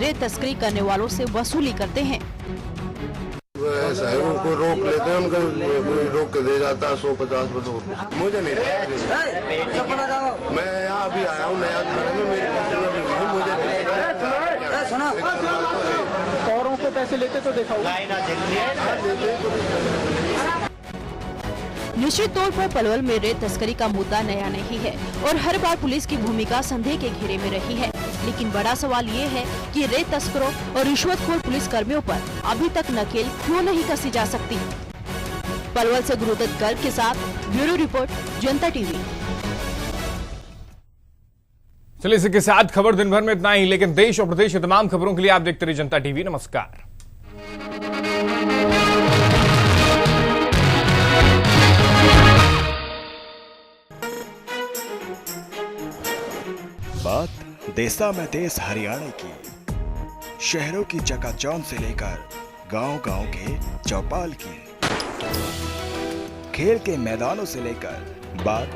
रेत तस्करी करने वालों से वसूली करते हैं। ऐसा है, उनको रोक लेते हैं, उनको कोई रोक के दे जाता है 150 रुपये। मुझे नहीं मैं यहाँ अभी आया हूँ नया थाने में, मेरी मुझे औरों को पैसे लेते तो देखा निश्चित तौर पर पलवल में रेत तस्करी का मुद्दा नया नहीं है और हर बार पुलिस की भूमिका संदेह के घेरे में रही है। लेकिन बड़ा सवाल ये है कि रेत तस्करों और रिश्वतखोर पुलिस कर्मियों पर अभी तक नकेल क्यों नहीं कसी जा सकती। पलवल से गुरुदत्त गर्ग के साथ ब्यूरो रिपोर्ट, जनता टीवी। चलिए इसी के साथ खबर दिन भर में इतना ही, लेकिन देश और प्रदेश की तमाम खबरों के लिए आप देखते रहिए जनता टीवी। नमस्कार। बात देसा में देश हरियाणा की, शहरों की चकाचौंध से लेकर गांव-गांव के चौपाल की, खेल के मैदानों से लेकर बात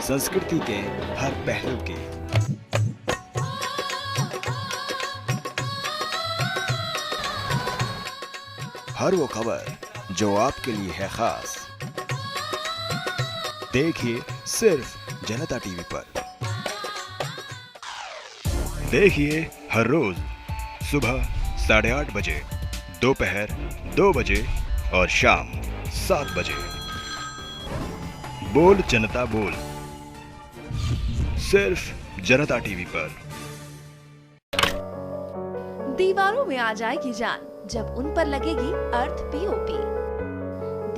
संस्कृति के हर पहलू की। हर वो खबर जो आपके लिए है खास, देखिए सिर्फ जनता टीवी पर। देखिए हर रोज सुबह 8:30 बजे, दोपहर 2 बजे और शाम 7 बजे। बोल जनता बोल, सिर्फ जनता टीवी पर। दीवारों में आ जाएगी जान जब उन पर लगेगी अर्थ पीओपी।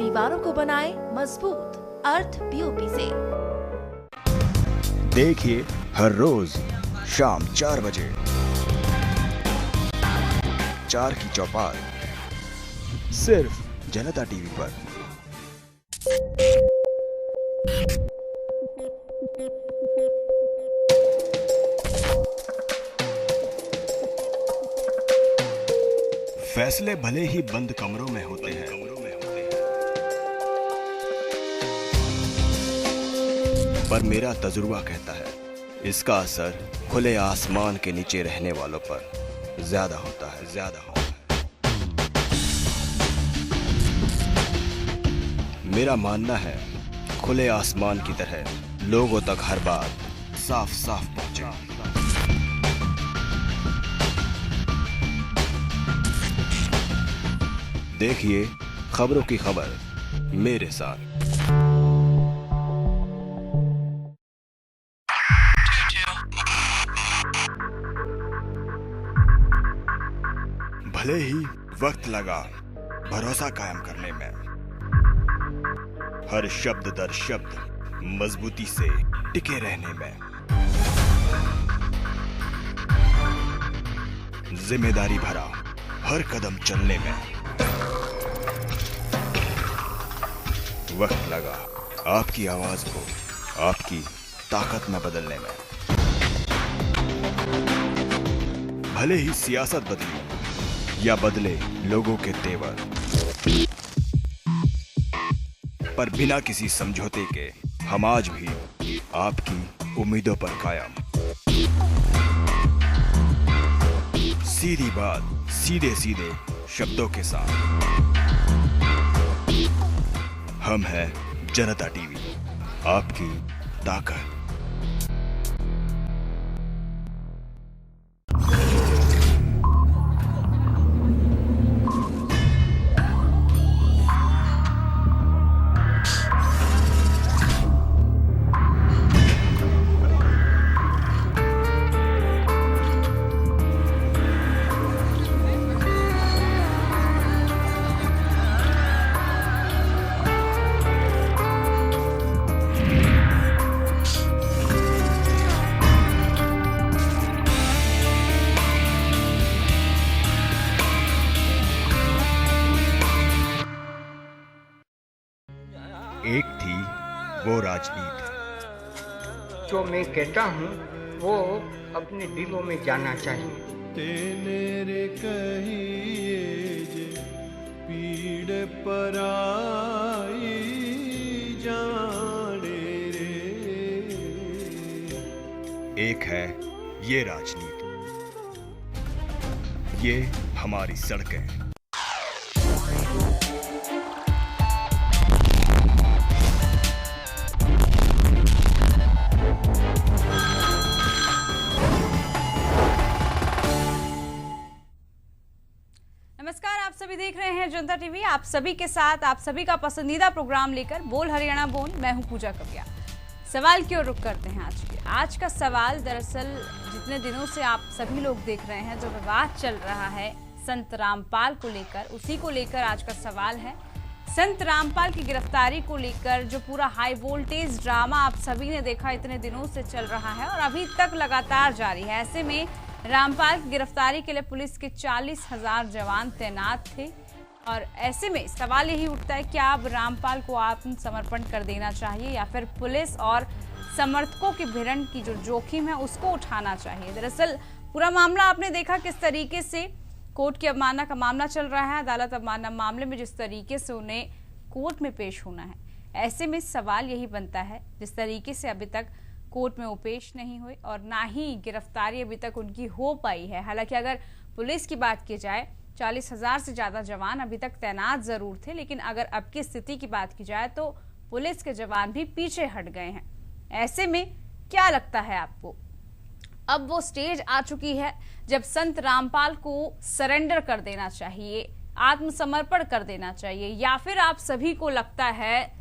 दीवारों को बनाए मजबूत अर्थ पीओपी से। देखिए हर रोज शाम 4 बजे 4 की चौपाल, सिर्फ जनता टीवी पर। फैसले भले ही बंद कमरों में होते हैं, पर मेरा तजुर्बा कहता है इसका असर खुले आसमान के नीचे रहने वालों पर ज्यादा होता है। मेरा मानना है खुले आसमान की तरह लोगों तक हर बात साफ साफ पहुंचे। देखिए खबरों की खबर मेरे साथ। भले ही वक्त लगा भरोसा कायम करने में, हर शब्द दर शब्द मजबूती से टिके रहने में, जिम्मेदारी भरा हर कदम चलने में, वक्त लगा आपकी आवाज को आपकी ताकत में बदलने में। भले ही सियासत बदली या बदले लोगों के तेवर, पर बिना किसी समझौते के हम आज भी आपकी उम्मीदों पर कायम। सीधी बात सीधे सीधे शब्दों के साथ। हम हैं जनता टीवी, आपकी ताकत। एक थी वो राजनीति, जो मैं कहता हूँ वो अपने दिलों में जाना चाहिए। तेरे कहिए जे पीड़ पराई जाने रे। एक है ये राजनीति, ये हमारी सड़कें। नमस्कार, आप सभी देख रहे हैं जनता टीवी। आप सभी के साथ आप सभी का पसंदीदा प्रोग्राम लेकर बोल हरियाणा बोल, मैं हूं पूजा कपिया। सवाल की ओर रुख करते हैं आज का सवाल। दरअसल जितने दिनों से आप सभी लोग देख रहे हैं जो विवाद चल रहा है संत रामपाल को लेकर, उसी को लेकर आज का सवाल है। संत रामपाल की गिरफ्तारी को लेकर जो पूरा हाई वोल्टेज ड्रामा आप सभी ने देखा इतने दिनों से चल रहा है और अभी तक लगातार जारी है। ऐसे में रामपाल की गिरफ्तारी के लिए पुलिस के 40,000 जवान तैनात थे और ऐसे में सवाल यही उठता है कि अब रामपाल को आत्मसमर्पण कर देना चाहिए या फिर पुलिस और समर्थकों की भिड़ंत की जो जोखिम है उसको उठाना चाहिए। दरअसल पूरा मामला आपने देखा किस तरीके से कोर्ट की अवमानना का मामला चल रहा है। अदालत अवमानना मामले में जिस तरीके से उन्हें कोर्ट में पेश होना है, ऐसे में सवाल यही बनता है जिस तरीके से अभी तक कोर्ट में वो पेश नहीं हुए और ना ही गिरफ्तारी अभी तक उनकी हो पाई है। हालांकि अगर पुलिस की बात की जाए 40,000 से ज्यादा जवान अभी तक तैनात जरूर थे, लेकिन अगर अब की स्थिति की बात की जाए तो पुलिस के जवान भी पीछे हट गए हैं। ऐसे में क्या लगता है आपको, अब वो स्टेज आ चुकी है जब संत रामपाल को सरेंडर कर देना चाहिए, आत्मसमर्पण कर देना चाहिए, या फिर आप सभी को लगता है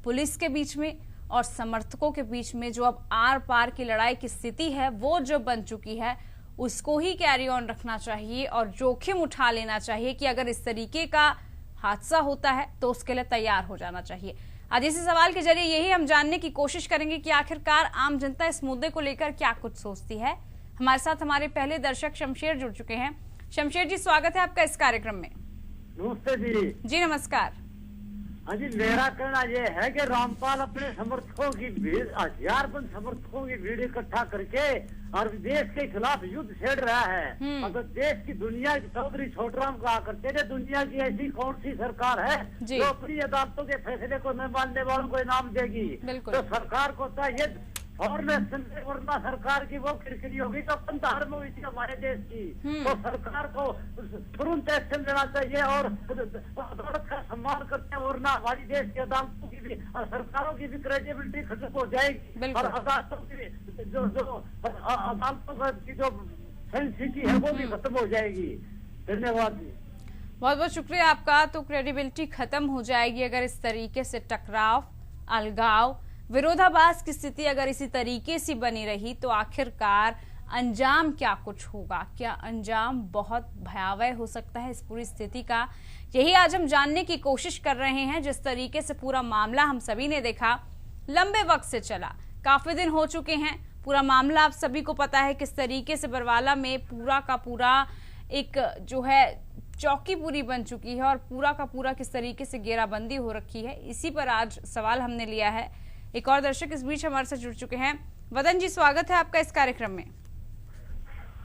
पुलिस के बीच में और समर्थकों के बीच में जो अब आर पार की लड़ाई की स्थिति है वो जो बन चुकी है उसको ही कैरी ऑन रखना चाहिए और जोखिम उठा लेना चाहिए कि अगर इस तरीके का हादसा होता है तो उसके लिए तैयार हो जाना चाहिए। आज इसी सवाल के जरिए यही हम जानने की कोशिश करेंगे कि आखिरकार आम जनता इस मुद्दे को लेकर क्या कुछ सोचती है। हमारे साथ हमारे पहले दर्शक शमशेर जुड़ चुके हैं। शमशेर जी, स्वागत है आपका इस कार्यक्रम में। नमस्ते जी। जी नमस्कार। हाँ जी, मेरा कहना यह है कि रामपाल अपने समर्थकों की भीड़, हजारबंद समर्थकों की भीड़ इकट्ठा करके और देश के खिलाफ युद्ध छेड़ रहा है। अगर देश की दुनिया चौधरी छोटराम कहा करते थे, दुनिया की ऐसी कौन सी सरकार है जो अपनी अदालतों के फैसले को न मानने वालों को इनाम देगी। तो सरकार को चाहिए और वरना सरकार की वो किरकिरी होगी तो पंधार में हुई थी हमारे देश की। तो सरकार को तुरंत एक्शन लेना चाहिए और अदालत का सम्मान करते हैं, वरना हमारी देश की अदालतों की भी और सरकारों की भी क्रेडिबिलिटी खत्म हो जाएगी और अदालतों की जो अदालतों की जो सेंसिटी है वो भी खत्म हो जाएगी। धन्यवाद जी। बहुत बहुत शुक्रिया आपका। तो क्रेडिबिलिटी खत्म हो जाएगी अगर इस तरीके से टकराव, अलगाव, विरोधाभास की स्थिति अगर इसी तरीके से बनी रही तो आखिरकार अंजाम क्या कुछ होगा। क्या अंजाम बहुत भयावह हो सकता है इस पूरी स्थिति का, यही आज हम जानने की कोशिश कर रहे हैं। जिस तरीके से पूरा मामला हम सभी ने देखा लंबे वक्त से चला, काफी दिन हो चुके हैं। पूरा मामला आप सभी को पता है किस तरीके से बरवाला में पूरा का पूरा एक जो है चौकी पूरी बन चुकी है और पूरा का पूरा किस तरीके से घेराबंदी हो रखी है। इसी पर आज सवाल हमने लिया है। एक और दर्शक इस बीच हमारे साथ जुड़ चुके हैं। वदन जी, स्वागत है आपका इस कार्यक्रम में।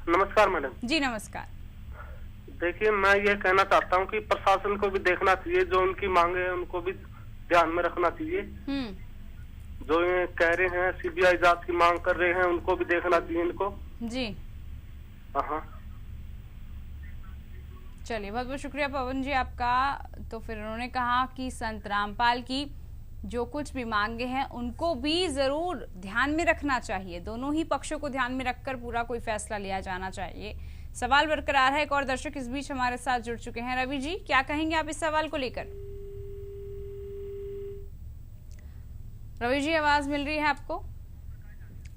नमस्कार मैडम जी नमस्कार। देखिए, मैं ये कहना चाहता हूँ कि प्रशासन को भी देखना चाहिए, जो उनकी मांगे हैं उनको भी ध्यान में रखना चाहिए। जो ये कह रहे हैं सीबीआई जांच की मांग कर रहे हैं उनको भी देखना चाहिए इनको। जी हाँ, चलिए, बहुत बहुत शुक्रिया पवन जी आपका। तो फिर उन्होंने कहा कि संत रामपाल की जो कुछ भी मांगे हैं उनको भी जरूर ध्यान में रखना चाहिए। दोनों ही पक्षों को ध्यान में रखकर पूरा कोई फैसला लिया जाना चाहिए। सवाल बरकरार है। एक और दर्शक इस बीच हमारे साथ जुड़ चुके हैं। रवि जी, क्या कहेंगे आप इस सवाल को लेकर? रवि जी, आवाज मिल रही है आपको?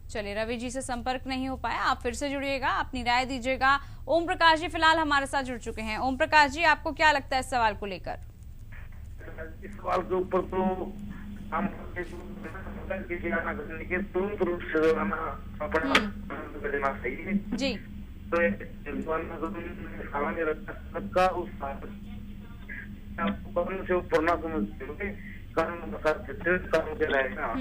चलिए, रवि जी से संपर्क नहीं हो पाया, आप फिर से जुड़िएगा, अपनी राय दीजिएगा। ओम प्रकाश जी फिलहाल हमारे साथ जुड़ चुके हैं। ओम प्रकाश जी, आपको क्या लगता है इस सवाल को लेकर? इस सवाल के ऊपर तो हम तुरंत रूप से देना चाहिए जी। तो सामान्य सबका उस से ऊपर ना समझते कानून के रहेगा।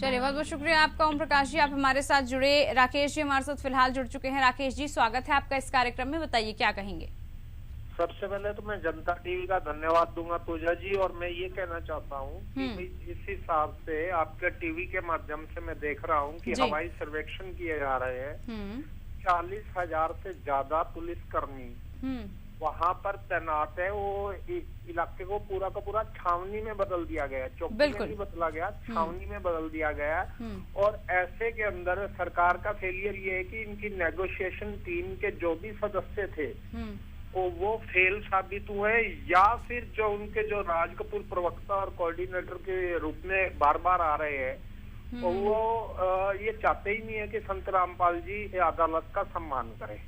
चलिए, बहुत बहुत शुक्रिया आपका ओम प्रकाश जी, आप हमारे साथ जुड़े। राकेश जी हमारे साथ फिलहाल जुड़ चुके हैं। राकेश जी, स्वागत है आपका इस कार्यक्रम में, बताइए क्या कहेंगे? सबसे पहले तो मैं जनता टीवी का धन्यवाद दूंगा पूजा जी, और मैं ये कहना चाहता हूँ कि इस हिसाब से आपके टीवी के माध्यम से मैं देख रहा हूँ कि हवाई सर्वेक्षण किए जा रहे हैं। 40,000 से ज्यादा पुलिसकर्मी वहाँ पर तैनात है। वो इलाके को पूरा का पूरा छावनी में बदल दिया गया, चौकी में नहीं बदला गया, छावनी में बदल दिया गया। और ऐसे के अंदर सरकार का फेलियर ये है कि इनकी नेगोशिएशन टीम के जो भी सदस्य थे वो फेल साबित हुए, या फिर जो उनके जो राज कपूर प्रवक्ता और कोऑर्डिनेटर के रूप में बार बार आ रहे हैं, तो वो ये चाहते ही नहीं है कि संत रामपाल जी अदालत का सम्मान करें।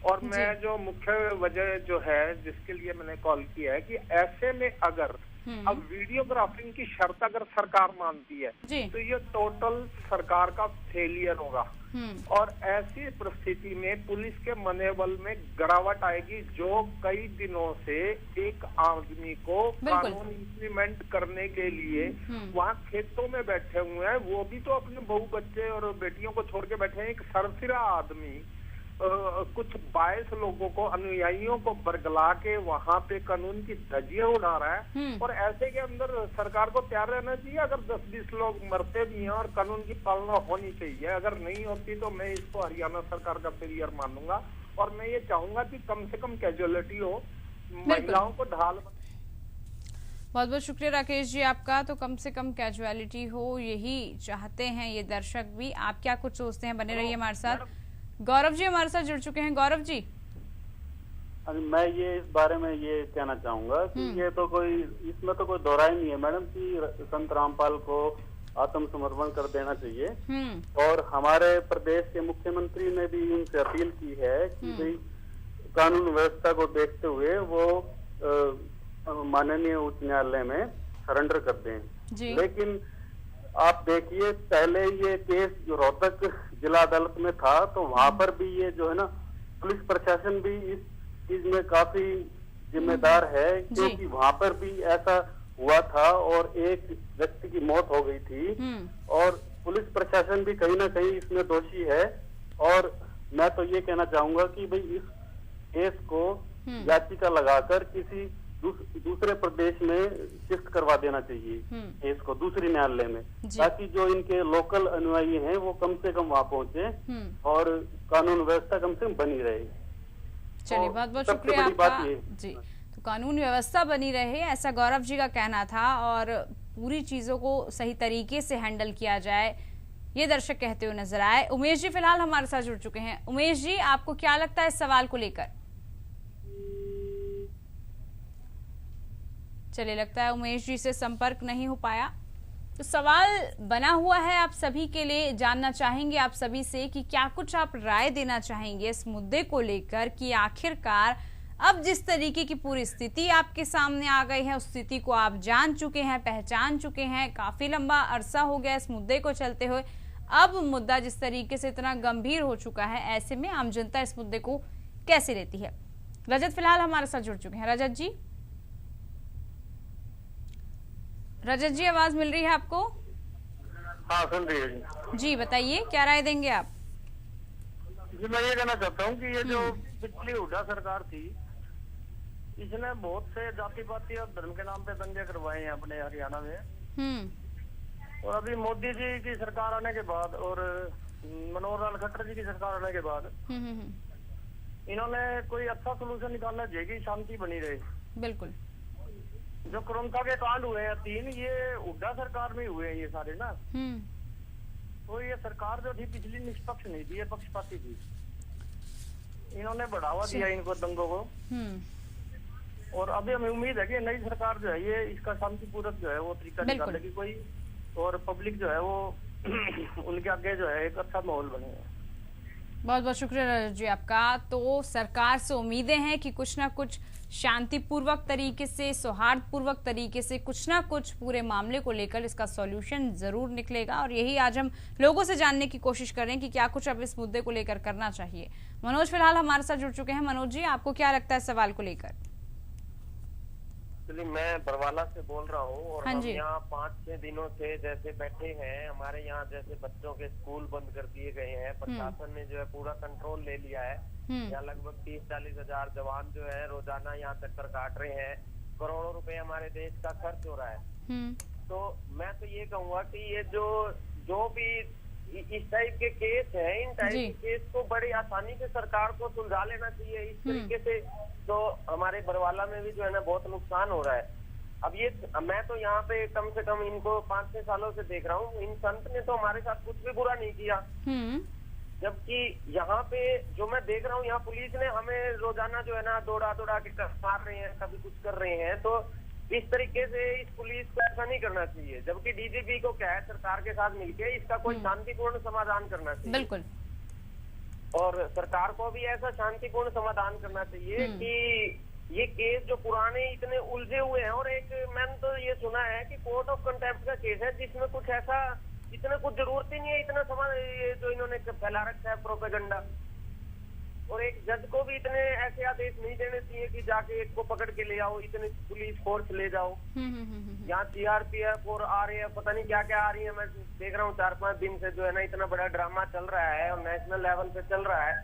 और मैं जो मुख्य वजह जो है जिसके लिए मैंने कॉल किया है कि ऐसे में अगर अब वीडियोग्राफिंग की शर्त अगर सरकार मानती है तो ये टोटल सरकार का फेलियर होगा। और ऐसी परिस्थिति में पुलिस के मनोबल में गिरावट आएगी, जो कई दिनों से एक आदमी को कानून इम्प्लीमेंट करने के लिए वहाँ खेतों में बैठे हुए हैं, वो भी तो अपने बहू बच्चे और बेटियों को छोड़ के बैठे हैं। एक सरफिरा आदमी कुछ 22 लोगों को, अनुयायियों को बरगला के वहाँ पे कानून की धज्जियां उड़ा रहा है। और ऐसे के अंदर सरकार को तैयार रहना चाहिए। अगर 10-20 लोग मरते भी हैं और कानून की पालना होनी चाहिए, अगर नहीं होती तो मैं इसको हरियाणा सरकार का फेलियर मानूंगा। और मैं ये चाहूंगा कि कम से कम कैजुअलिटी हो, महिलाओं को ढाल। बहुत बहुत शुक्रिया राकेश जी आपका। तो कम से कम कैजुअलिटी हो, यही चाहते हैं ये दर्शक भी। आप क्या कुछ सोचते हैं? बने रहिए हमारे साथ। गौरव जी हमारे साथ जुड़ चुके हैं। गौरव जी, मैं ये इस बारे में ये कहना चाहूंगा कि ये तो कोई, इसमें तो कोई दोहराई नहीं है मैडम कि संत रामपाल को आत्मसमर्पण कर देना चाहिए। और हमारे प्रदेश के मुख्यमंत्री ने भी उनसे अपील की है कि भाई कानून व्यवस्था को देखते हुए वो माननीय उच्च न्यायालय में सरेंडर कर दें। लेकिन आप देखिए, पहले ये केस जो रोहतक जिला अदालत में था तो वहां पर भी ये जो है ना, पुलिस प्रशासन भी इस चीज में काफी जिम्मेदार है, क्योंकि वहां पर भी ऐसा हुआ था और एक व्यक्ति की मौत हो गई थी। और पुलिस प्रशासन भी कहीं ना कहीं इसमें दोषी है। और मैं तो ये कहना चाहूंगा कि भाई इस केस को याचिका लगाकर किसी दूसरे प्रदेश में शिफ्ट करवा देना चाहिए केस को, दूसरी न्यायालय में, ताकि जो इनके लोकल अनुयायी हैं वो कम से कम वहाँ पहुँचे और कानून व्यवस्था कम से कम बनी रहे। चलिए बहुत बहुत शुक्रिया आपका जी। तो कानून व्यवस्था बनी रहे, ऐसा गौरव जी का कहना था, और पूरी चीजों को सही तरीके से हैंडल किया जाए, ये दर्शक कहते हुए नजर आए। उमेश जी फिलहाल हमारे साथ जुड़ चुके हैं। उमेश जी, आपको क्या लगता है इस सवाल को लेकर? चलिए, लगता है उमेश जी से संपर्क नहीं हो पाया। तो सवाल बना हुआ है आप सभी के लिए, जानना चाहेंगे आप सभी से कि क्या कुछ आप राय देना चाहेंगे इस मुद्दे को लेकर कि आखिरकार अब जिस तरीके की पूरी स्थिति आपके सामने आ गई है, उस स्थिति को आप जान चुके हैं, पहचान चुके हैं, काफी लंबा अरसा हो गया इस मुद्दे को चलते हुए। अब मुद्दा जिस तरीके से इतना गंभीर हो चुका है, ऐसे में आम जनता इस मुद्दे को कैसे लेती है? रजत फिलहाल हमारे साथ जुड़ चुके हैं। रजत जी, रजत जी आवाज मिल रही है आपको? हाँ, सुन रही है जी, बताइए क्या राय देंगे आप? जी, मैं ये कहना चाहता हूँ कि ये जो पिछली हुड्डा सरकार थी, इसने बहुत से जाति पाति और धर्म के नाम पे दंगे करवाए हैं अपने हरियाणा में। और अभी मोदी जी की सरकार आने के बाद और मनोहर लाल खट्टर जी की सरकार आने के बाद इन्होंने कोई अच्छा सोल्यूशन निकालना चाहिए, शांति बनी रहे। बिल्कुल। जो कोरोना के कांड हुए हैं 3, ये हुड्डा सरकार में हुए हैं ये सारे ना। तो ये सरकार जो थी पिछली निष्पक्ष नहीं थी, ये पक्षपाती थी। इन्होंने बढ़ावा दिया इनको दंगों को। और अभी हमें उम्मीद है कि नई सरकार जो है ये इसका शांतिपूर्वक जो है वो तरीका निकालेगी कोई, और पब्लिक जो है वो उनके आगे जो है एक अच्छा माहौल बनेगा। बहुत बहुत शुक्रिया जी आपका। तो सरकार से उम्मीदें हैं कि कुछ ना कुछ शांतिपूर्वक तरीके से, सौहार्दपूर्वक तरीके से कुछ ना कुछ पूरे मामले को लेकर इसका सॉल्यूशन जरूर निकलेगा। और यही आज हम लोगों से जानने की कोशिश कर रहे हैं कि क्या कुछ अब इस मुद्दे को लेकर करना चाहिए। मनोज फिलहाल हमारे साथ जुड़ चुके हैं। मनोज जी, आपको क्या लगता है सवाल को लेकर? एक्चुअली मैं बरवाला से बोल रहा हूँ और हाँ हम जी। यहाँ 5-6 दिनों से जैसे बैठे हैं। हमारे यहाँ जैसे बच्चों के स्कूल बंद कर दिए गए हैं। प्रशासन ने जो है पूरा कंट्रोल ले लिया है। यहाँ लगभग 30-40 हजार जवान जो है रोजाना यहाँ चक्कर काट रहे हैं। करोड़ों रुपए हमारे देश का खर्च हो रहा है। तो मैं तो ये कहूँगा कि ये जो भी इस टाइप के केस है, इन टाइप के केस को बड़ी आसानी से सरकार को सुलझा लेना चाहिए इस तरीके से। तो हमारे बरवाला में भी जो है ना बहुत नुकसान हो रहा है। अब ये मैं तो यहाँ पे कम से कम इनको 5-6 सालों से देख रहा हूँ। इन संत ने तो हमारे साथ कुछ भी बुरा नहीं किया, जबकि यहाँ पे जो मैं देख रहा हूँ, यहाँ पुलिस ने हमें रोजाना जो है ना दौड़ा के मार रहे हैं, कभी कुछ कर रहे हैं। तो इस तरीके से इस पुलिस को ऐसा नहीं करना चाहिए। जबकि डीजीपी को क्या है, सरकार के साथ मिलकर इसका कोई शांतिपूर्ण समाधान करना चाहिए। बिल्कुल। और सरकार को भी ऐसा शांतिपूर्ण समाधान करना चाहिए कि ये केस जो पुराने इतने उलझे हुए हैं, और एक मैंने तो ये सुना है कि कोर्ट ऑफ कंटेम्प्ट का केस है जिसमें कुछ ऐसा इतना कुछ जरूरत ही नहीं है, इतना समाज ये जो इन्होंने फैला रखा है प्रोपेगेंडा। और एक जज को भी इतने ऐसे आदेश नहीं देने चाहिए कि जाके एक को पकड़ के ले आओ, इतनी पुलिस फोर्स ले जाओ। यहाँ सीआरपीएफ और RAF पता नहीं क्या क्या आ रही है। मैं देख रहा हूँ 4-5 दिन से जो है ना इतना बड़ा ड्रामा चल रहा है और नेशनल लेवल पे चल रहा है।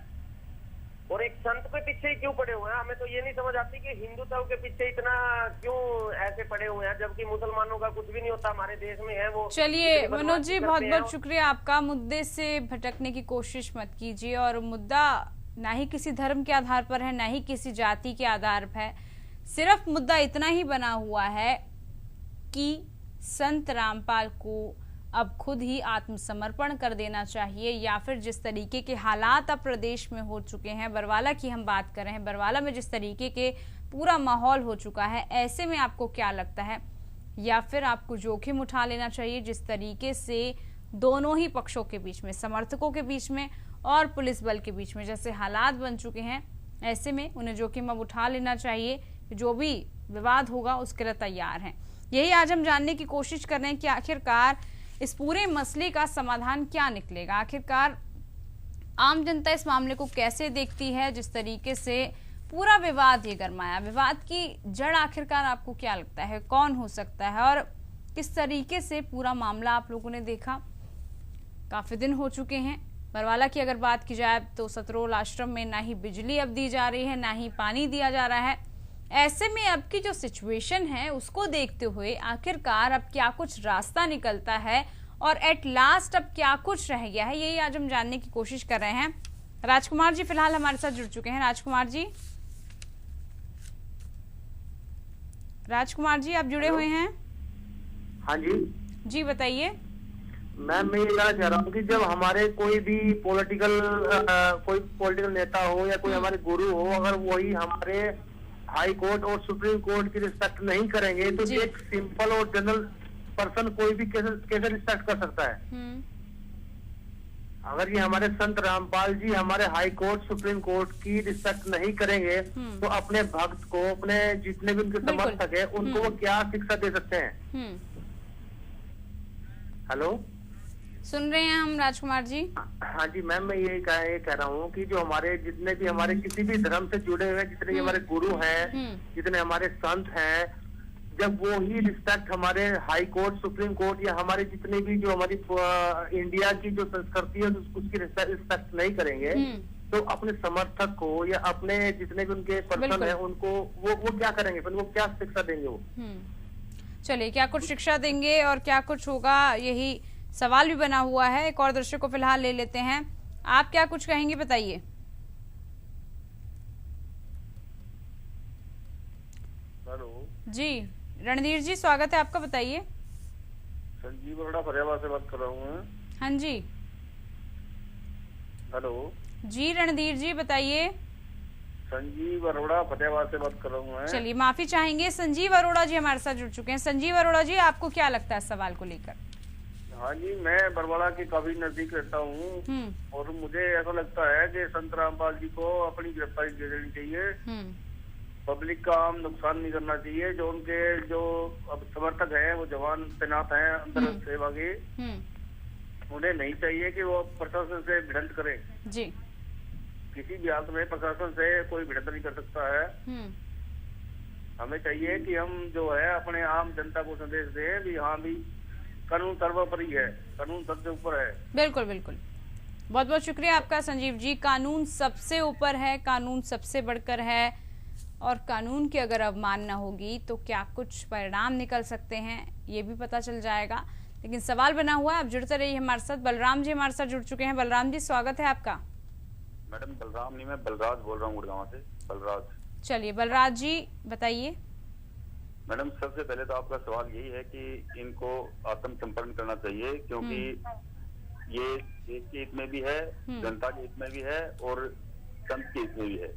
और एक संत के पीछे ही क्यों पड़े हुए हैं? हमें तो ये नहीं समझ आती कि हिंदुत्व के पीछे इतना क्यों ऐसे पड़े हुए हैं, जबकि मुसलमानों का कुछ भी नहीं होता हमारे देश में है वो। चलिए मनोज जी, बहुत बहुत शुक्रिया आपका। मुद्दे से भटकने की कोशिश मत कीजिए। और मुद्दा ना ही किसी धर्म के आधार पर है, ना ही किसी जाति के आधार पर है। सिर्फ मुद्दा इतना ही बना हुआ है कि संत रामपाल को अब खुद ही आत्मसमर्पण कर देना चाहिए, या फिर जिस तरीके के हालात अब प्रदेश में हो चुके हैं, बरवाला की हम बात कर रहे हैं, बरवाला में जिस तरीके के पूरा माहौल हो चुका है, ऐसे में आपको क्या लगता है? या फिर आपको जोखिम उठा लेना चाहिए जिस तरीके से दोनों ही पक्षों के बीच में, समर्थकों के बीच में और पुलिस बल के बीच में जैसे हालात बन चुके हैं, ऐसे में उन्हें जोखिम अब उठा लेना चाहिए। जो भी विवाद होगा उसके लिए तैयार हैं। यही आज हम जानने की कोशिश कर रहे हैं कि आखिरकार इस पूरे मसले का समाधान क्या निकलेगा। आखिरकार आम जनता इस मामले को कैसे देखती है, जिस तरीके से पूरा विवाद ये गरमाया। विवाद की जड़ आखिरकार आपको क्या लगता है, कौन हो सकता है, और किस तरीके से पूरा मामला आप लोगों ने देखा? काफी दिन हो चुके हैं। बरवाला की अगर बात की जाए तो सतरोल आश्रम में ना ही बिजली अब दी जा रही है, ना ही पानी दिया जा रहा है। ऐसे में अब की जो सिचुएशन है उसको देखते हुए आखिरकार अब क्या कुछ रास्ता निकलता है और एट लास्ट अब क्या कुछ रह गया है, यही आज हम जानने की कोशिश कर रहे हैं। राजकुमार जी फिलहाल हमारे साथ जुड़ चुके हैं। राजकुमार जी आप जुड़े हुए हैं? हाँ जी जी बताइए। मैम मैं ये कहना चाह रहा हूँ कि जब हमारे कोई भी पॉलिटिकल नेता हो या कोई हमारे गुरु हो, अगर वही हमारे हाई कोर्ट और सुप्रीम कोर्ट की रिस्पेक्ट नहीं करेंगे तो एक सिंपल और जनरल पर्सन कोई भी कैसे रिस्पेक्ट कर सकता है? अगर ये हमारे संत रामपाल जी हमारे हाई कोर्ट सुप्रीम कोर्ट की रिस्पेक्ट नहीं करेंगे तो अपने भक्त को, अपने जितने भी उनके समर्थक है, उनको वो क्या शिक्षा दे सकते हैं? हेलो, सुन रहे हैं हम राजकुमार जी। हाँ जी मैम, मैं ये कह रहा हूँ कि जो हमारे जितने भी हमारे किसी भी धर्म से जुड़े हुए जितने भी हमारे गुरु हैं, जितने हमारे संत हैं, जब वो ही रिस्पेक्ट हमारे हाई कोर्ट सुप्रीम कोर्ट या हमारे जितने भी जो हमारी इंडिया की जो संस्कृति है उसकी रिस्पेक्ट नहीं करेंगे तो अपने समर्थक को या अपने जितने भी उनके पर्सन है उनको वो क्या करेंगे? फिर वो क्या शिक्षा देंगे? वो चलिए, क्या कुछ शिक्षा देंगे और क्या कुछ होगा, यही सवाल भी बना हुआ है। एक और दर्शक को फिलहाल ले लेते हैं। आप क्या कुछ कहेंगे, बताइए। हेलो जी रणधीर जी, स्वागत है आपका, बताइए। संजीव अरोड़ा फतेहाबाद से बात कर रहा हूँ। हाँ जी। हेलो जी रणधीर जी बताइए। संजीव अरोड़ा फतेहाबाद से बात कर रहा हूँ। चलिए, माफी चाहेंगे, संजीव अरोड़ा जी हमारे साथ जुड़ चुके हैं। संजीव अरोड़ा जी, आपको क्या लगता है सवाल को लेकर? हाँ जी, मैं बरवाला के काफी नजदीक रहता हूँ और मुझे ऐसा लगता है कि संत रामपाल जी को अपनी गिरफ्तारी दे देनी चाहिए। पब्लिक का आम नुकसान नहीं करना चाहिए। जो उनके जो अब समर्थक हैं, वो जवान तैनात हैं अंदर सेवा के, उन्हें नहीं चाहिए कि वो प्रशासन से भिड़ंत करें। जी, किसी भी हालत में प्रशासन से कोई भिड़ंत नहीं कर सकता है। हमें चाहिए कि हम जो है अपने आम जनता को संदेश दें भी हाँ भी कानून सर्वोपरि है, कानून सबसे ऊपर है। बिल्कुल बिल्कुल, बहुत बहुत शुक्रिया आपका संजीव जी। कानून सबसे ऊपर है, कानून सबसे बढ़कर है, और कानून की अगर अवमानना होगी तो क्या कुछ परिणाम निकल सकते हैं ये भी पता चल जाएगा। लेकिन सवाल बना हुआ है, आप जुड़ते रहिए हमारे साथ। बलराम जी हमारे साथ जुड़ चुके हैं। बलराम जी स्वागत है आपका। मैडम बलराम नहीं, मैं बलराज बोल रहा हूँ गुड़गांव से। बलराज। चलिए बलराज जी बताइए। मैडम सबसे पहले तो आपका सवाल यही है कि इनको आत्मसमर्पण करना चाहिए, क्योंकि ये देश के हित में भी है, जनता के हित में भी है और संत के हित में भी है।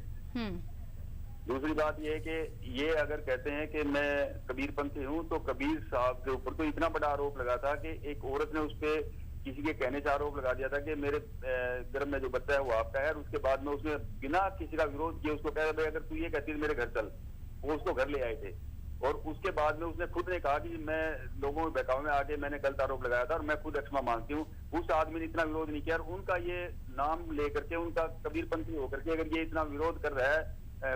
दूसरी बात ये है कि ये अगर कहते हैं कि मैं कबीरपंथी हूँ, तो कबीर साहब के ऊपर तो इतना बड़ा आरोप लगा था कि एक औरत ने उस पर किसी के कहने से आरोप लगा दिया था कि मेरे गर्भ में जो बच्चा है वो आपका है, और उसके बाद में उसने बिना किसी का विरोध किए उसको कहा भाई अगर तू ये कहती है मेरे घर चल, वो उसको घर ले आए थे। और उसके बाद में उसने खुद ने कहा कि मैं लोगों में बहकावे में आके मैंने गलत आरोप लगाया था और मैं खुद क्षमा मांगती हूँ। उस आदमी ने इतना विरोध नहीं किया, और उनका ये नाम लेकर के, उनका कबीरपंथी होकर के अगर ये इतना विरोध कर रहा है,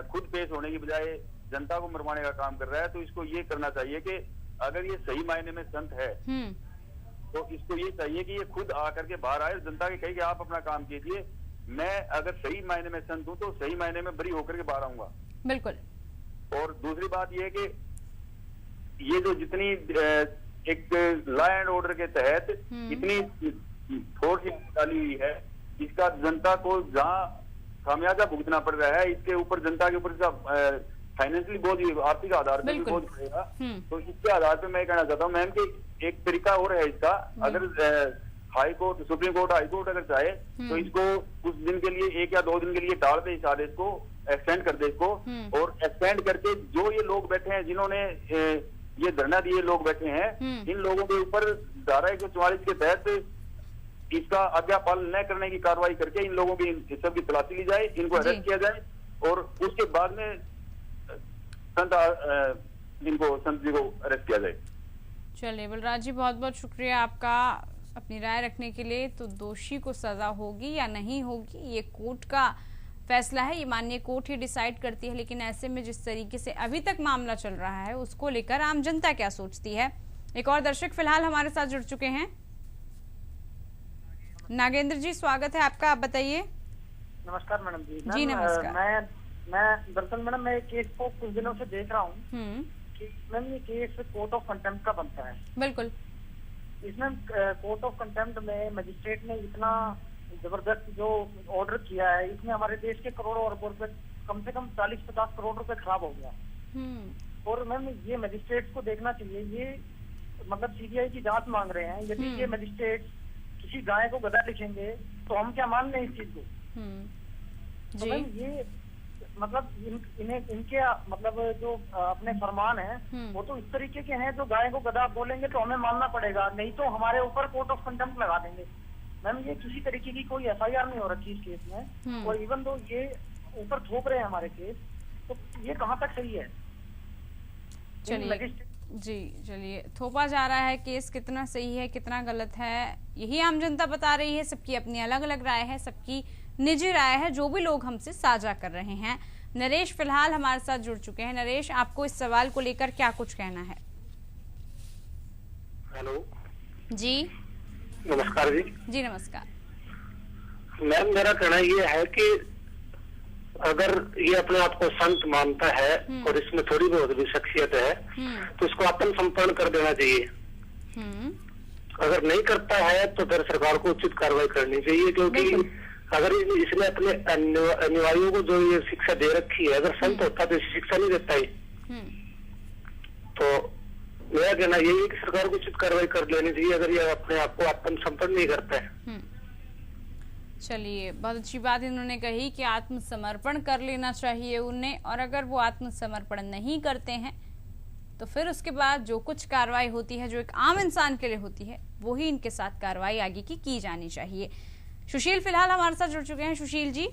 खुद पेश होने की बजाय जनता को मरवाने का काम कर रहा है, तो इसको ये करना चाहिए कि अगर ये सही मायने में संत है तो इसको ये चाहिए कि ये खुद आकर के बाहर आए, जनता के कहे कि आप अपना काम कीजिए, मैं अगर सही मायने में संत हूँ तो सही मायने में बरी होकर के बाहर आऊंगा। बिल्कुल। और दूसरी बात ये है कि ये जो जितनी एक लॉ एंड ऑर्डर के तहत इतनी फोर्स डाली हुई है, इसका जनता को जहाँ खामियाजा भुगतना पड़ रहा है, इसके ऊपर जनता के ऊपर फाइनेंशियली बोझ, आर्थिक आधार पर भी बोझ पड़ेगा। तो इसके आधार पर मैं कहना चाहता हूँ मैम कि एक तरीका और है इसका, अगर high court, supreme court, high court अगर चाहे तो इसको कुछ दिन के लिए, 1 या 2 दिन के लिए टाल दे इस आदेश को, एक्सटेंड कर दे इसको, और एक्सटेंड करके जो ये लोग बैठे हैं जिन्होंने ये धरना दिए लोग बैठे हैं, इन लोगों के ऊपर धारा 144 के तहत इसका आज्ञा पालन न करने की कार्रवाई करके इन लोगों की सबकी तलाशी ली जाए, इनको अरेस्ट किया जाए, और उसके बाद में संत जी को अरेस्ट किया जाए। चलिए बलराज जी बहुत बहुत शुक्रिया आपका अपनी राय रखने के लिए। तो दोषी को सजा होगी या नहीं होगी ये कोर्ट का फैसला है, ये माननीय कोर्ट ही डिसाइड करती है। लेकिन ऐसे में जिस तरीके से अभी तक मामला चल रहा है उसको लेकर आम जनता क्या सोचती है। एक और दर्शक फिलहाल हमारे साथ जुड़ चुके हैं। नागेंद्र जी स्वागत है आपका, आप बताइए। नमस्कार मैडम जी। जी नमस्कार। मैं दरअसल मैडम मैं केस को कुछ दिनों से देख रहा हूँ कि मैम ये केस कोर्ट ऑफ कंटेम्प्ट का बनता है। बिल्कुल। इसमें कोर्ट ऑफ कंटेम्प्ट में मजिस्ट्रेट ने इतना जबरदस्त जो ऑर्डर किया है, इसमें हमारे देश के करोड़ों अरबों रुपए, कम से कम 40-50 करोड़ रुपए खराब हो गया। और मैम ये मजिस्ट्रेट को देखना चाहिए, ये मतलब सीबीआई की जांच मांग रहे हैं। यदि ये मजिस्ट्रेट किसी गाय को गधा लिखेंगे तो हम क्या मान लें इस चीज को। तो मैम ये मतलब इनके मतलब जो अपने फरमान है वो तो इस तरीके के हैं, जो गाय को गधा बोलेंगे तो हमें मानना पड़ेगा, नहीं तो हमारे ऊपर कोर्ट ऑफ कंटेम्प्ट लगा देंगे। मैम ये किसी तरीके की कोई FIR नहीं हो रखी इस केस में, और इवन दो ये ऊपर थोप रहे हैं हमारे केस, तो ये कहाँ तक सही है। चलिए थोपा जा रहा है केस, कितना सही है कितना गलत है यही आम जनता बता रही है। सबकी अपनी अलग अलग राय है, सबकी निजी राय है, जो भी लोग हमसे साझा कर रहे हैं। नरेश फिलहाल हमारे साथ जुड़ चुके हैं। नरेश आपको इस सवाल को लेकर क्या कुछ कहना है। हेलो जी नमस्कार जी। जी नमस्कार मैम, मेरा कहना ये है कि अगर ये अपने आप को संत मानता है और इसमें थोड़ी बहुत भी शख्सियत है तो इसको आत्मसमर्पण कर देना चाहिए। अगर नहीं करता है तो फिर सरकार को उचित कार्रवाई करनी चाहिए, क्योंकि अगर इसने अपने अनुयायियों को जो ये शिक्षा दे रखी है, अगर संत होता तो शिक्षा नहीं देता ही। तो मेरा कहना यही है कि सरकार को उचित कार्रवाई कर लेनी चाहिए अगर ये अपने आप को आत्मसमर्पण नहीं करता है। चलिए बहुत अच्छी बात इन्होंने कही कि आत्मसमर्पण कर लेना चाहिए उन्हें, और अगर वो आत्मसमर्पण नहीं करते हैं तो फिर उसके बाद जो कुछ कार्रवाई होती है जो एक आम इंसान के लिए होती है वही इनके साथ कार्रवाई आगे की जानी चाहिए। सुशील फिलहाल हमारे साथ जुड़ चुके हैं। सुशील जी।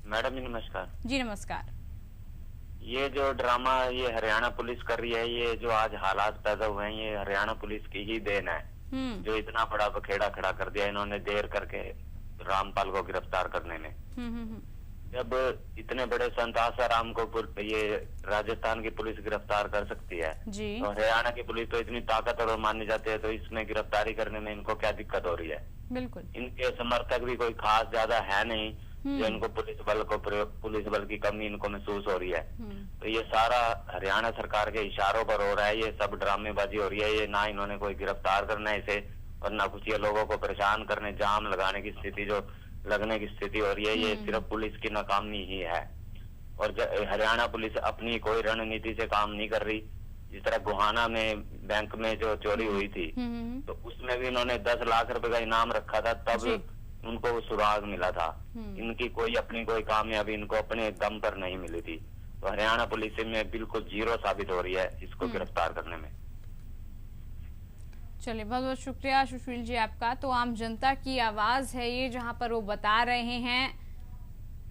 मैडम जी नमस्कार। जी नमस्कार। ये जो ड्रामा ये हरियाणा पुलिस कर रही है, ये जो आज हालात पैदा हुए हैं, ये हरियाणा पुलिस की ही देन है। जो इतना बड़ा बखेड़ा खड़ा कर दिया इन्होंने देर करके रामपाल को गिरफ्तार करने में। जब इतने बड़े संत आसाराम को ये राजस्थान की पुलिस गिरफ्तार कर सकती है जी। तो हरियाणा की पुलिस तो इतनी ताकतवर मानी जाती है, तो इसमें गिरफ्तारी करने में इनको क्या दिक्कत हो रही है? बिल्कुल। इनके समर्थक भी कोई खास ज्यादा है नहीं जो इनको पुलिस बल की कमी इनको महसूस हो रही है। तो ये सारा हरियाणा सरकार के इशारों पर हो रहा है, ये सब ड्रामेबाजी हो रही है। ये ना इन्होंने कोई गिरफ्तार करना है इसे, और ना कुछ ये लोगों को परेशान करने, जाम लगाने की स्थिति जो लगने की स्थिति हो रही है, ये सिर्फ पुलिस की नाकामी ही है। और हरियाणा पुलिस अपनी कोई रणनीति से काम नहीं कर रही। जिस तरह गोहाना में बैंक में जो चोरी हुई थी तो उसमें भी इन्होंने 10 लाख रुपए का इनाम रखा था, तब उनको वो सुराग मिला था। इनकी कोई अपनी कोई कामयाबी इनको अपने दम पर नहीं मिली थी। तो हरियाणा पुलिस में बिल्कुल जीरो साबित हो रही है इसको गिरफ्तार करने में। चलिए, बहुत बहुत शुक्रिया सुशील जी आपका। तो आम जनता की आवाज है ये, जहां पर वो बता रहे हैं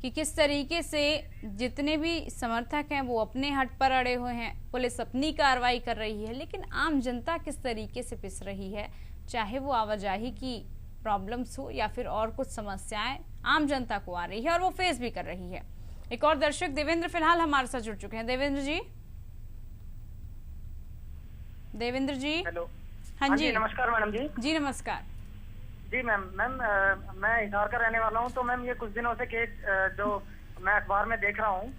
कि किस तरीके से जितने भी समर्थक हैं वो अपने हट पर अड़े हुए हैं, पुलिस अपनी कार्रवाई कर रही है, लेकिन आम जनता किस तरीके से पिस रही है, चाहे वो आवाजाही की प्रॉब्लम्स हो या फिर और कुछ समस्याएं आम जनता को आ रही है और वो फेस भी कर रही है। एक और दर्शक देवेंद्र फिलहाल हमारे साथ जुड़ चुके हैं। देवेंद्र जी। देवेंद्र जी। हेलो। हाँ जी, नमस्कार मैडम जी। जी नमस्कार जी मैम। मैं हिसार का रहने वाला हूँ। तो मैम ये कुछ दिनों से केस जो मैं अखबार में देख रहा हूँ,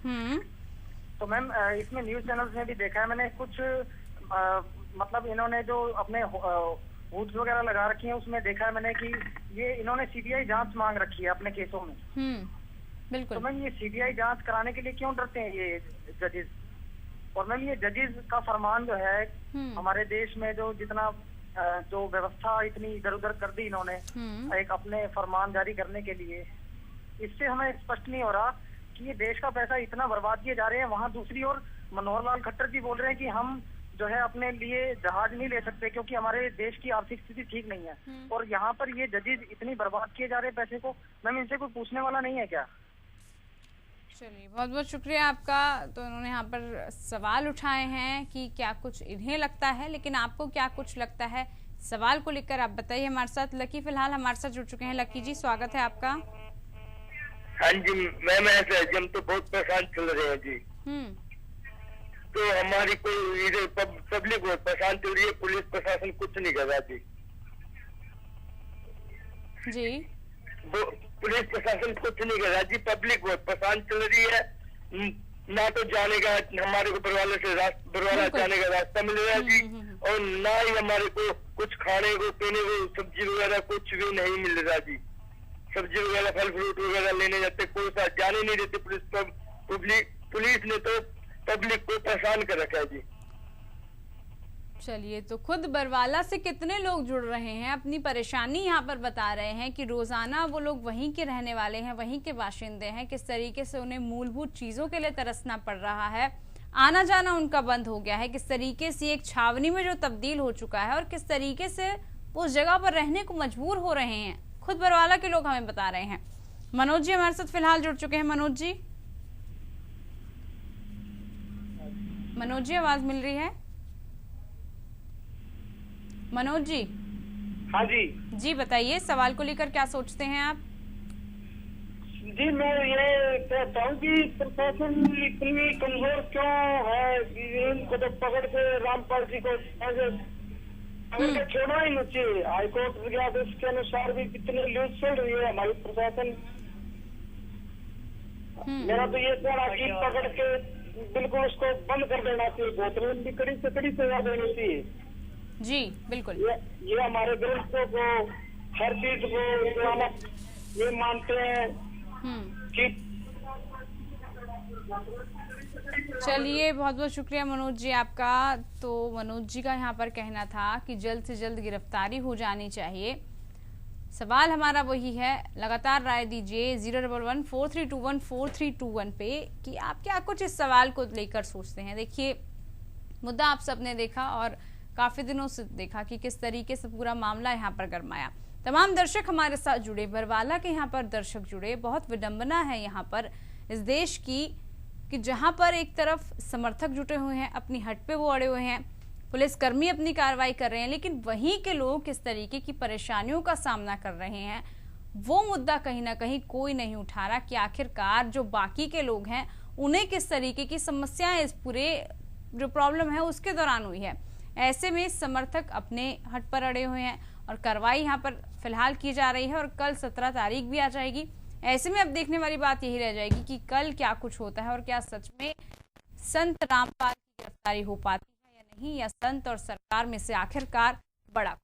तो मैम इसमें न्यूज चैनल्स में भी देखा है मैंने कुछ मतलब इन्होंने जो अपने हुड्स वगैरह लगा रखी है, उसमें देखा है मैंने कि ये इन्होंने सीबीआई जांच मांग रखी है अपने केसों में। बिल्कुल। तो मैम ये सीबीआई जांच कराने के लिए क्यों डरते हैं ये जजेस? और मैम ये जजेस का फरमान जो है हमारे देश में जो जितना जो व्यवस्था इतनी इधर उधर कर दी इन्होंने एक अपने फरमान जारी करने के लिए, इससे हमें स्पष्ट नहीं हो रहा कि ये देश का पैसा इतना बर्बाद किए जा रहे हैं। वहाँ दूसरी ओर मनोहर लाल खट्टर जी बोल रहे हैं कि हम जो है अपने लिए जहाज नहीं ले सकते क्योंकि हमारे देश की आर्थिक स्थिति ठीक नहीं है। और यहाँ पर ये जजेस इतनी बर्बाद किए जा रहे हैं पैसे को, मैम इनसे कोई पूछने वाला नहीं है क्या? चलिए, बहुत बहुत शुक्रिया आपका। तो उन्होंने यहाँ पर सवाल उठाए हैं कि क्या कुछ इन्हें लगता है, लेकिन आपको क्या कुछ लगता है, सवाल को लेकर आप बताइए। हमारे साथ लकी फिलहाल हमारे साथ जुड़ चुके हैं। लकी जी, स्वागत है आपका। हाँ जी मैम, ऐसे हम तो बहुत परेशान चल रहे हैं जी। तो हमारी कोई इधर पब्लिक बहुत परेशान चल रही है, पुलिस प्रशासन कुछ नहीं कर रहा जी। जी पुलिस प्रशासन कुछ नहीं कर रहा जी, पब्लिक बहुत परेशान चल रही है। ना तो जाने का हमारे को बरवाला जाने का रास्ता मिल रहा है जी, और ना ही हमारे को कुछ खाने को पीने को सब्जी वगैरह कुछ भी नहीं मिल रहा जी। सब्जी वगैरह फल फ्रूट वगैरह लेने जाते कोई साथ जाने नहीं देते। पुलिस ने तो पब्लिक को परेशान कर रखा है जी। चलिए, तो खुद बरवाला से कितने लोग जुड़ रहे हैं, अपनी परेशानी यहाँ पर बता रहे हैं कि रोजाना वो लोग वहीं के रहने वाले हैं, वहीं के बाशिंदे हैं, किस तरीके से उन्हें मूलभूत चीजों के लिए तरसना पड़ रहा है, आना जाना उनका बंद हो गया है, किस तरीके से एक छावनी में जो तब्दील हो चुका है और किस तरीके से वो उस जगह पर रहने को मजबूर हो रहे हैं। खुद बरवाला के लोग हमें बता रहे हैं। मनोज जी हमारे साथ फिलहाल जुड़ चुके हैं। मनोज जी, मनोज जी आवाज मिल रही है? मनोज जी। हाँ जी। जी बताइए, सवाल को लेकर क्या सोचते हैं आप? जी मैं ये कहता हूँ कि प्रशासन इतनी कमजोर क्यों है कि इनको तो पकड़ के रामपाल जी को छोड़ना ही नहीं चाहिए। हाईकोर्ट के आदेश के अनुसार भी कितने न्यूज चल रही है हमारी प्रशासन। मेरा तो ये कहना कि पकड़ के बिल्कुल उसको बंद कर देना चाहिए, बहुत कड़ी से कड़ी सजा देनी चाहिए जी। बिल्कुल, ये हमारे ग्रंथों को हर चीज को ये मानते हैं कि। चलिए, बहुत बहुत शुक्रिया मनोज जी आपका। तो मनोज जी का यहाँ पर कहना था कि जल्द से जल्द गिरफ्तारी हो जानी चाहिए। सवाल हमारा वही है, लगातार राय दीजिए 01143214321 पे कि आप क्या कुछ इस सवाल को लेकर सोचते हैं। देखिए, मुद्दा आप सबने देखा और काफी दिनों से देखा कि किस तरीके से पूरा मामला यहाँ पर गरमाया। तमाम दर्शक हमारे साथ जुड़े, बरवाला के यहाँ पर दर्शक जुड़े। बहुत विडंबना है यहाँ पर इस देश की कि जहाँ पर एक तरफ समर्थक जुटे हुए हैं, अपनी हट पे वो अड़े हुए हैं, पुलिसकर्मी अपनी कार्रवाई कर रहे हैं, लेकिन वहीं के लोग किस तरीके की परेशानियों का सामना कर रहे हैं वो मुद्दा कहीं ना कहीं कोई नहीं उठा रहा कि आखिरकार जो बाकी के लोग हैं उन्हें किस तरीके की समस्याएं इस पूरे जो प्रॉब्लम है उसके दौरान हुई है। ऐसे में समर्थक अपने हट पर अड़े हुए हैं और कार्रवाई यहाँ पर फिलहाल की जा रही है और कल 17 तारीख भी आ जाएगी। ऐसे में अब देखने वाली बात यही रह जाएगी कि कल क्या कुछ होता है और क्या सच में संत रामपाल की गिरफ्तारी हो पाती है या नहीं, या संत और सरकार में से आखिरकार बड़ा